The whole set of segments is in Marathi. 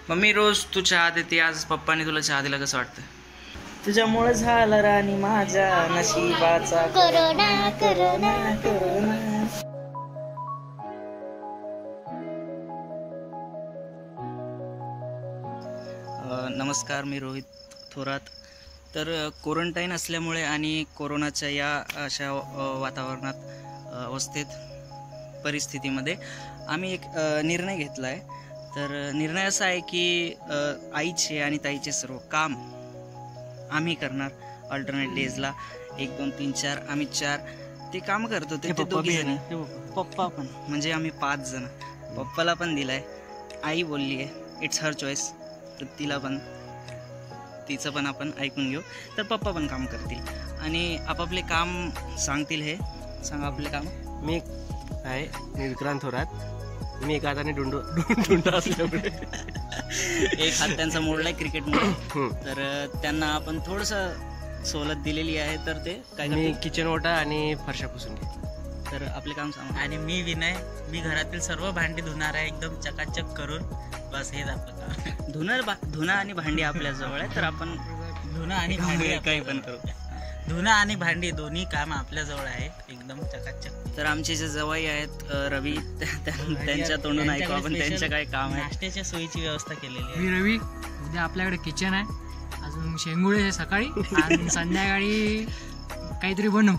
मम्मी रोज तू चहा देते, आज पप्पाने तुला चहा दिला, कसं वाटतं? तुझ्यामुळे झालं राणी माझ्या नशिबाचा करोना करोना करोना. नमस्कार, मी रोहित थोरात. तर क्वारंटाईन असल्यामुळे आणि कोरोनाच्या या अशा वातावरणात अवस्थेत परिस्थितीमध्ये आम्ही एक निर्णय घेतला आहे. तर निर्णय असा आहे की आईचे आणि ताईचे सर्व काम आम्ही करणार. अल्टरनेट डेजला 1 2 3 4 आम्ही 4 ते काम करतो. ते दोघी जण, पप्पा पण, म्हणजे आम्ही 5 जण. पप्पाला पण दिलाय, आई बोलली आहे इट्स हर चॉईस, तर तिला पण, तिचं पण आपण ऐकून घेऊ. तर पप्पा पण काम करतील आणि आपापले काम सांगतील. हे सांगा आपले काम. मी विक्रांत थोरात. मी एका हाताने डुंडा असल्यामुळे एक हात त्यांचा मोडलाय क्रिकेटमुळे, तर त्यांना आपण थोडंसं सवलत दिलेली आहे. तर ते काय, मी किचन ओटा आणि फरशा पुसून घे. तर आपले काम सांगा. आणि मी विनय, मी घरातील सर्व भांडी धुणार आहे एकदम चकाचक करून. बस हेच आपलं काम. धुणं आणि भांडी आपल्या जवळ आहे, तर आपण धुणं आणि भांडी काही पण करू. धुणं आणि भांडी दोन्ही काम आपल्या जवळ आहे एकदम चकाचक. तर आमचे जे जवाई आहेत रवी, त्यांच्या तोंडून ऐकू आपण त्यांचं काय काम आहे. नाश्त्याच्या सोयीची व्यवस्था केलेली आहे. मी रवी. उद्या आपल्याकडे किचन आहे, अजून शेंगुळे सकाळी आणि संध्याकाळी काहीतरी बनवू,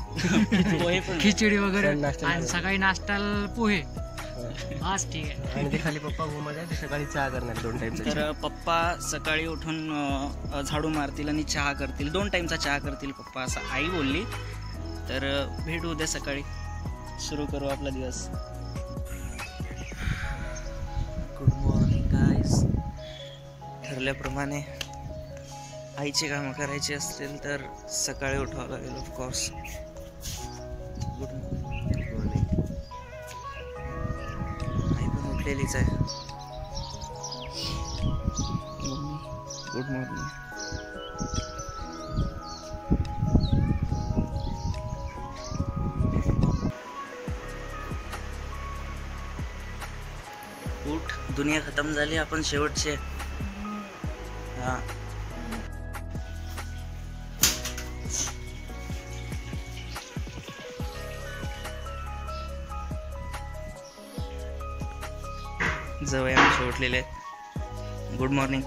खिचडी वगैरे, आणि सकाळी नाश्त्याला पोहे. बस ठीक आहे. आणि ते खाली पप्पा घुमत आहे, सकाळी चहा करणार 2 टाइम. तर पप्पा सकाळी उठून झाडू मारतील आणि चहा करतील, 2 टाइमचा चहा करतील पप्पा, असं आई बोलली. तर भेटू उद्या सकाळी, सुरू करू आपला दिवस. Good morning guys. ठरल्याप्रमाणे आईचे कामं करायचे असतील तर सकाळी उठावं लागेल ऑफकोर्स. Good morning. आई पण उठलेलीच आहे. Good morning. उठ, दुनिया खतम झाली, आपण शेवटचे. हा, जवळ आमचे उठलेले आहेत. Good morning.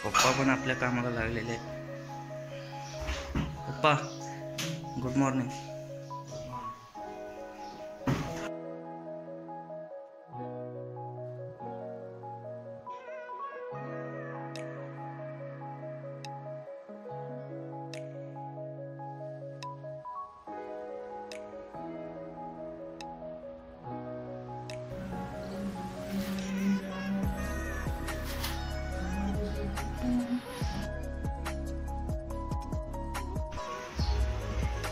पप्पा पण आपल्या कामाला लागलेले आहेत. पप्पा गुड मॉर्निंग.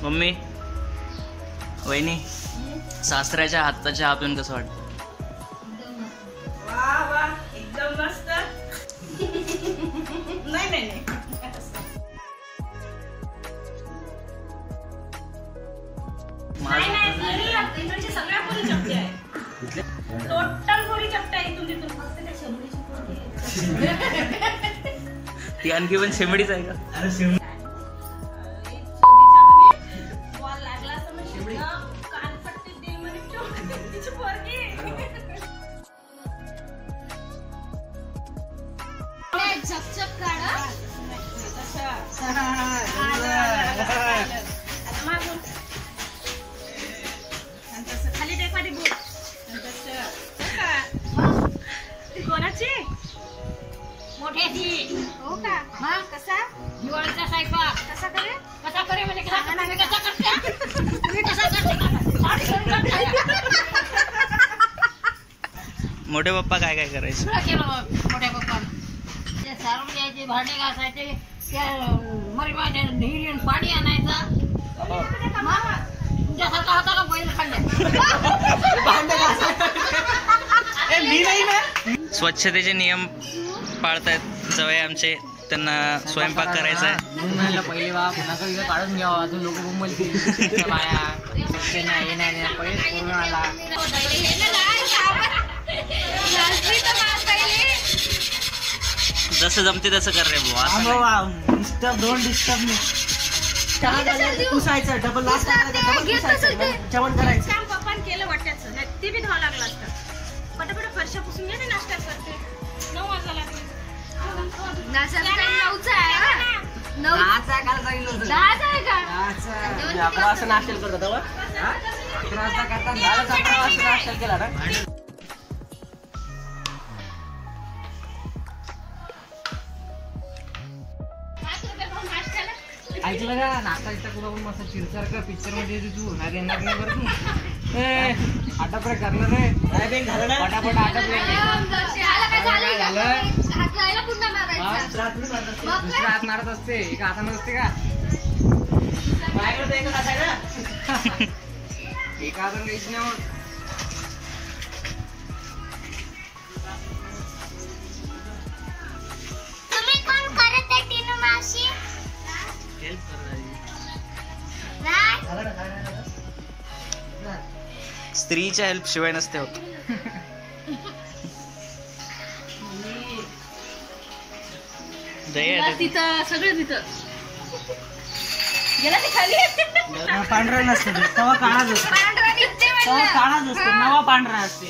मम्मी, वहिनी, सासऱ्याच्या हातचा चहा पिऊन कसं वाटतं? वा वा, एकदम मस्त. नाही नाही नाही, सगळ्या पोरी चपटे आहे. टोटल पोरी चपटे आहे. तुम्ही फक्त त्या शेंबडीची पोरी आहे. ती आणखी पण शेंबडीच आहे का? झपझप काढा. खाली टेकवाडी बोल. कोणाची? मोठ्याची. हो का? मग कसा दिवाळीचा स्वयंपाक कसा करे म्हणजे कसा करते. मोठे पप्पा काय काय करायचे? मोठ्या पप्पा सारून द्यायचे, भांडे घासायचे, त्या मरीमाच्या हिरीन पाणी आणायचं. तुमच्यासारखा होता का बैल खाल्ल्या? स्वच्छतेचे नियम पाळतायत जवळ आमचे. त्यांना स्वयंपाक करायचा आहे. पहिले बाप काढून घ्यावा, अजून लोक मुंबईला नाही पहिले पूर्ण आला. जसं जमते तसं कर रे बुवा. Disturb don't disturb me. पुसायचं डबल लास्ट जेवण करायचं. काम पप्पान केलं वाटण्याचं नाही ते बी धावा लागला असता. पटापट फरशा पुसून घे ना नाश्ता करते. 9 वाजता लागले. अकरा वाजता नाश्ता करतो तेव्हा 11 वाजता करता 11 वाजता नाश्ता केला ना. ऐकलं का नाश्ता तुला पण मस्त चिरचार कर पिक्चर मध्ये येते तू नाही देणार नाही बरं तू. आटापरे करणार रे पटापट आटापरे दुसऱ्या हात मारत असते एका हाताने असते का एका हाताने काहीच नाही होत. तुम्ही कोण करत आहे टीनू मावशी? स्त्रीच्या हेल्प शिवाय नसते होत. तिथं सगळं तिथं गेला ते खाली. पांढरा नसते तेव्हा काळाच असते. तेव्हा काळाच असते नवा पांढरा असते.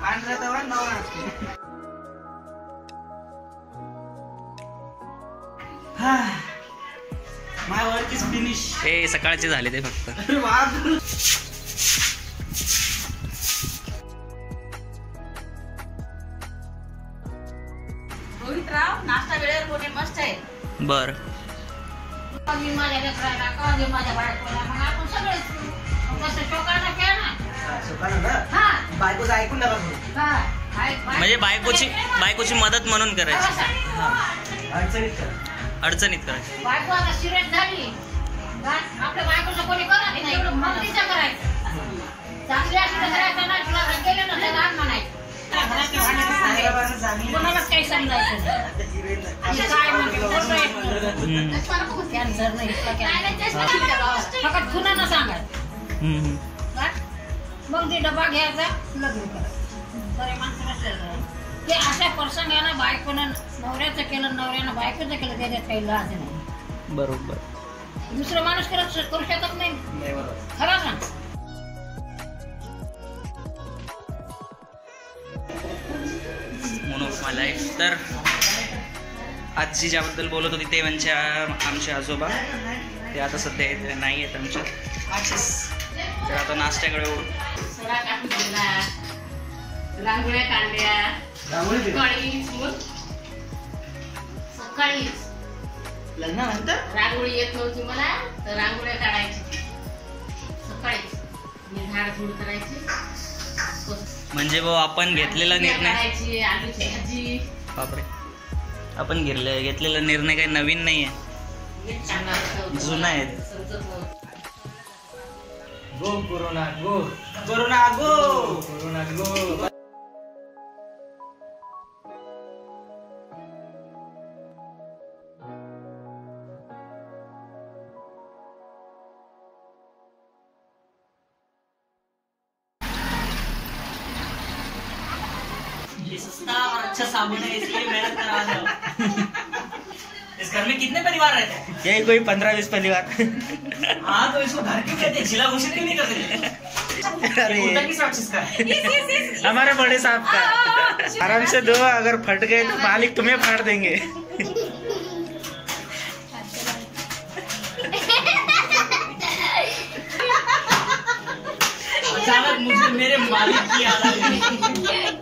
पांढरा तेव्हा नवा असते. माय वर्क इज फिनिश. हे सकाळचे झाले ते फक्त. रोहितराव नाश्ता वेळेवर कोणी मस्त आहे. बर मी माझ्या लेकराला कधी माझ्या बायकोला मग आपण सगळेच कसं शोकानं केलं ना. हा बायकोचं ऐकून नका करू. म्हणजे बायकोची मदत म्हणून करायची. अडचणीत कर. अडचणीत करायची. बायको आता सिरियस झाली आपल्या बायकोचं कोणी करत नाही एवढं मदतीचं करायचं. चांगली असली तर करायचं नाही तुला केलं ना त्याला आण म्हणायचं. कोणालाच काही समजायचं काय कॅन्सर नाही फक्त खुनानं सांगायचं. मग ते डबा घ्यायचा लग्न करायचं. बरे माणसं नसलं ते अशा प्रसंगानं बायकोनं नवऱ्याचं केलं नवऱ्यानं बायकोचं केलं त्याच्यात काही लाज नाही. बरोबर. दुसरं माणूस करू शकत नाही खरं ना. Moon of my life. तर आजी ज्याबद्दल बोलत होती ते म्हणजे आमचे आजोबा. ते आता सध्या नाही आहेत आमच्या. तर आता नाश्त्याकडे ओढू. रांगोळ्या काढल्या सकाळीच लग्नानंतर रांगोळी येत नव्हती मला तर रांगोळ्या काढायची सकाळीच. मी झाडझूड करायची म्हणजे भाऊ आपण घेतलेला निर्णय. करायची आलूची भाजी. बापरे. आपण घेतलेला निर्णय काही नवीन नाही आहे. जुना आहे. गो कोरोना गो कोरोना गो कोरोना गो. ये सस्ता और अच्छा साबुन है इसलिए मेहनत कर रहा हूँ. इस घर में कितने परिवार रहते हैं? यही कोई 15-20 परिवार. हाँ तो इसको घर क्यों कहते हैं? जिला घोषित क्यों नहीं करते? अरे किस राक्षस का है? हमारे बड़े साहब का. आराम से दो, अगर फट गए तो मालिक तुम्हें फाड़ देंगे. अचानक मुझे मेरे मालिक की याद आ गई.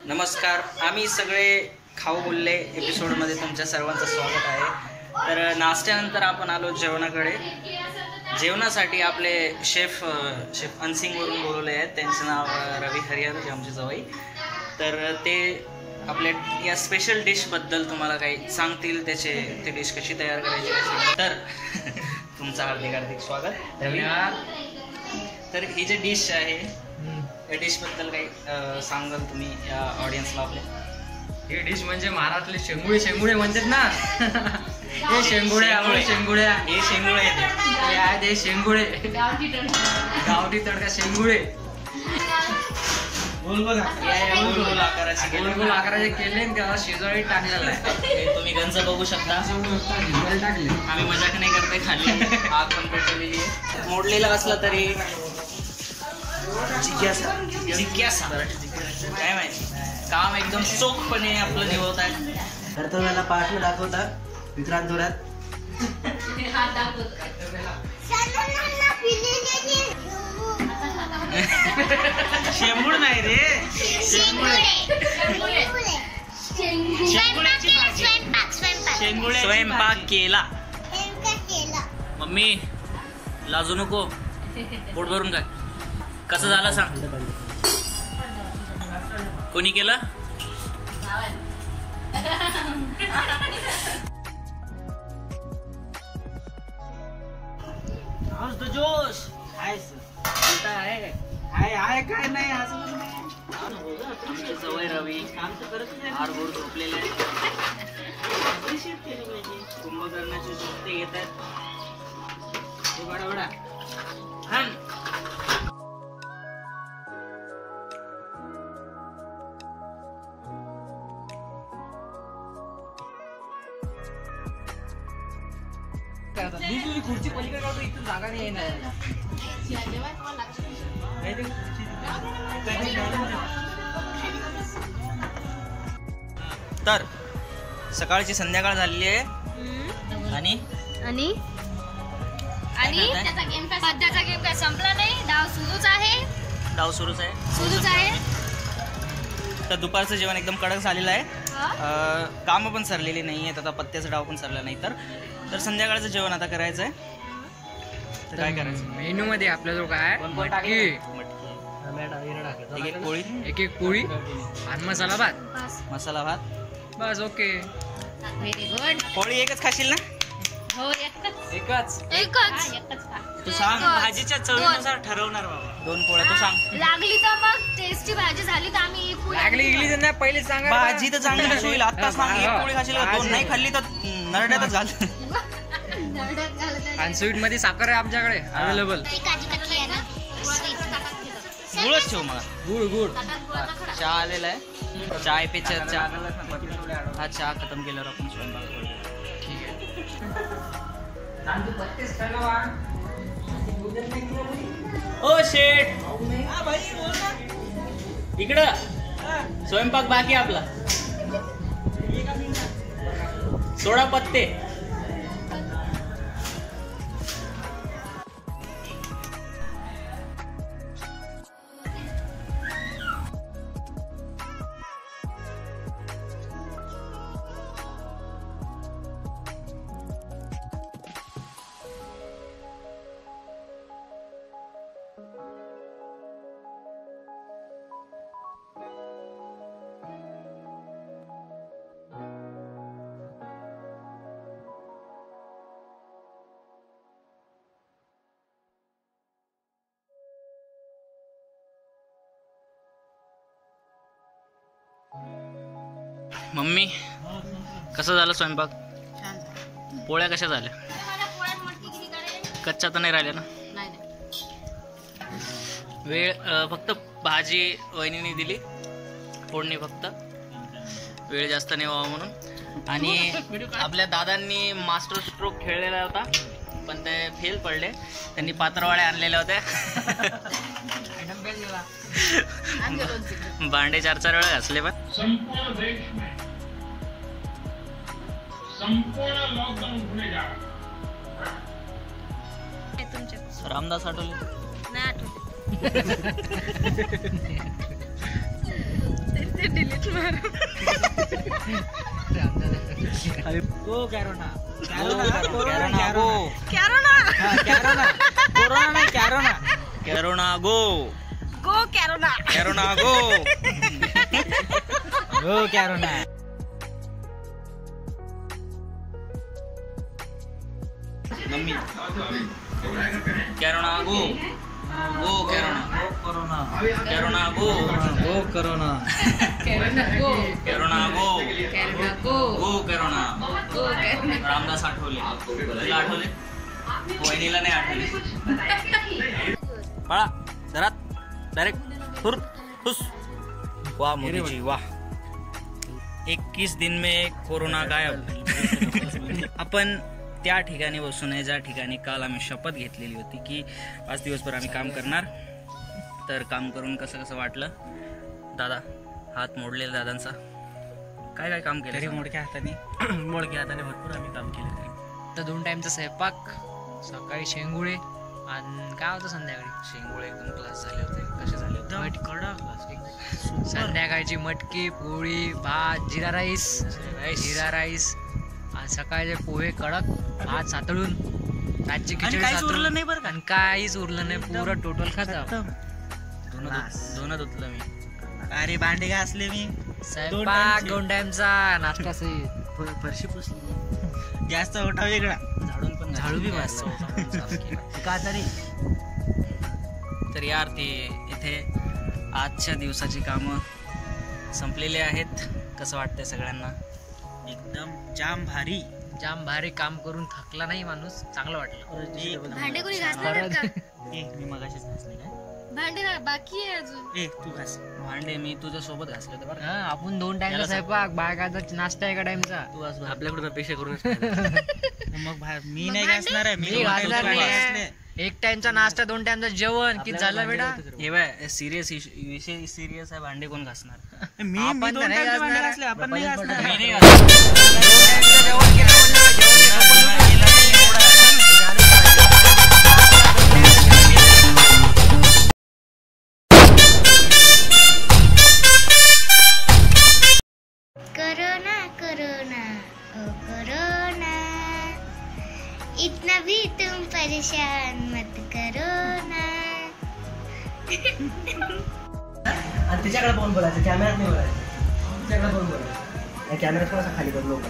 नमस्कार, आम्ही सगळे खाऊ बोलले एपिसोडमध्ये तुमच्या सर्वांचं स्वागत आहे. तर नाश्त्यानंतर आपण आलो जेवणाकडे. जेवणासाठी आपले शेफ अनसिंगवरून बोलवले आहेत. त्यांचं नाव रवी हरिहर, जे आमचे जवळ. तर ते आपल्या या स्पेशल डिशबद्दल तुम्हाला काही सांगतील, ते डिश कशी तयार करायची. तर तुमचं हार्दिक स्वागत रवी. तर ही जी डिश आहे या डिशबद्दल काही सांगाल तुम्ही या ऑडियन्सला आपल्या? ही डिश म्हणजे महाराष्ट्रातले शेंगुळे म्हणतात ना. हे शेंगुळे हे शेंगुळे आहेत, हे शेंगुळे, गावठी तडका शेंगुळे. गोल आकाराचे केले त्याला शिजवाळी टाकलेला आहे. तुम्ही गंज बघू शकता. टाकले. आम्ही मजाक नाही करते. खाली आग पण पेटवलेली आहे. मोडलेला असला तरी जिज्ञासा काय माहिती, काम एकदम चोखपणे आपलं निवडत आहे. कर्तव्याला पाठवून दाखवता विक्रांत जोरात. शेंबूड नाही रे, स्वयंपाक केला. मम्मी लाजू नको, पोट भरून काय. कसं झालं सांग. कोणी केलं? जोश आहे काय नाही असं आमचे जवळ रवी हारभोर झोपलेले कुंभकर्णाचे झोपते येत आहेत. दुसरी खुर्ची पलीकडे इथून जागा नाही येणार. तर सकाळची संध्याकाळ झालेली आहे आणि आणि त्याचा गेम काय संपला नाही. डाव सुरूच आहे. तर दुपारचं जेवण एकदम कडक झालेलं आहे. कामं पण सरलेली नाही आहेत. आता पत्त्याचा डाव पण सरला नाही. तर संध्याकाळचं जेवण आता करायचं आहे. तर काय करायचं मेनू मध्ये आपल्याजवळ काय मटकी, एक पोळी आणि मसाला भात. बस ओके. Very good. पोळी एकच खाशील ना? हो एकच. तू सांग. भाजीच्या चवीनुसार ठरवणार बाबा. 2 पोळ्या तू सांग. लागली तर मग टेस्टी भाजी झाली तर आम्ही एक पोळी लागली इगली तर नाही पहिले सांगा. भाजी तर चांगली होईल. आता सांग. 1 पोळी खाशील का 2? नाही खाल्ली तर नरड्यातच झालं. आणि स्वीट मध्ये साखर आहे आमच्याकडे अवेलेबल. गुळच ठेव मला. गुळ चहा आलेला आहे. चाय पे चहा. हा चहा खतम केल्यावर आपण स्वयंपाक करू. ठीक आहे. ओ शेठ, इकडं स्वयंपाक बाकी आपला. सोडा पत्ते. मम्मी कसं झालं स्वयंपाक? पोळ्या कशा झाल्या? कच्च्या तर नाही राहिल्या ना? वेळ फक्त भाजी वहिनीने दिली फोडणी, फक्त वेळ जास्त नाही व्हावा म्हणून. आणि आपल्या दादांनी मास्टर स्ट्रोक खेळलेला होता पण ते फेल पडले. त्यांनी पात्रवाळ्या आणलेल्या होत्या. भांडे 4-4 वेळा घासले. पण संपूर्ण देश में संपूर्ण लॉकडाउन होने जा रहा है. रामदास आठवले नाही आठवले. ते डिलीट मार. Go corona. Corona go. Corona. Corona नाही corona. Corona go. Go corona. Corona go. Go corona. Mummy corona go. Go corona. Corona. Corona go. Go corona. Corona go. Corona go. Corona go. Go corona. Go corona. Ramdas Athawale. तुला आठवले? वहिनीला नाही आठवले. पळा घरात डायरेक्ट हुर हुस. वाह मोदीजी वाह. 21 दिन में कोरोना गायब. आपण त्या ठिकाणी बसून आहे ज्या ठिकाणी काल आम्ही शपथ घेतलेली होती की 5 दिवसभर आम्ही काम करणार. तर काम करून कसं कसं वाटलं दादा? हात मोडलेला दादांचा. काय काय काम केलं? तरी मोडक्या हाताने भरपूर आम्ही काम केलं. तर 2 टाइमचा स्वयंपाक, सकाळी शेंगुळे आणि काय होतं संध्याकाळी? शेंगोळे एकदम क्लास झाले होते. कसे झाले होते? संध्याकाळची मटकी, पोळी, भात, जिरा राईस. आणि सकाळचे पोहे कडक, भात सातळून, रातची खिचडी काहीच सातळून. उरलं नाही बरं का? आणि काहीच उरलं नाही, पुरं टोटल खाता. दोन धुतलं मी. अरे भांडे घासले मी. स्वयंपाक 2 टाइमचा, नाश्ता सहित. फरशी पुसली. जास्त ओटा वेगळा. झाडून पण झाडू बी का तरी. तर यार ते इथे आजच्या दिवसाची कामं संपलेली आहेत. कसं वाटतंय सगळ्यांना? एकदम जाम भारी. जाम भारी काम करून थकला नाही माणूस. चांगलं वाटलं. भांडे कोणी घासणार आहेत का? मी मगाशीच घासले काय? भांडे बाकी आहे अजून. तू घास. भांडे मी तुझ्या सोबत घासले होते बरं. हा, आपण 2 टाइमचा स्वयंपाक, बायकाचा नाश्ता 1 टाइमचा. तू आज आपल्याकडून अपेक्षा करून मग मी नाही मग घासणार आहे. मी दोन घासणार टाइम नाही. घासले. 1 टाइमचा नाश्ता, 2 टाइमचा जेवण. किती झालं बेटा? हे बाय सिरियस विषय सिरियस आहे. भांडे कोण घासणार? मी आपण दोन तर नाही टाइमचे भांडे घासणार. घासले. आपण नाही घासणार. मी नाही घासणार. 2 टाइमचं जेवण केलं म्हणलं, जेवण केलं. कोरोना कोरोना ओ कोरोना, इतना भी तुम परेशान मत करो ना. आणि तिच्याकडे पाहून बोलायचं, कॅमेऱ्यात नाही बोलायचं. तिच्याकडे पाहून बोलायचं. कॅमेरा थोडासा खाली करून लोक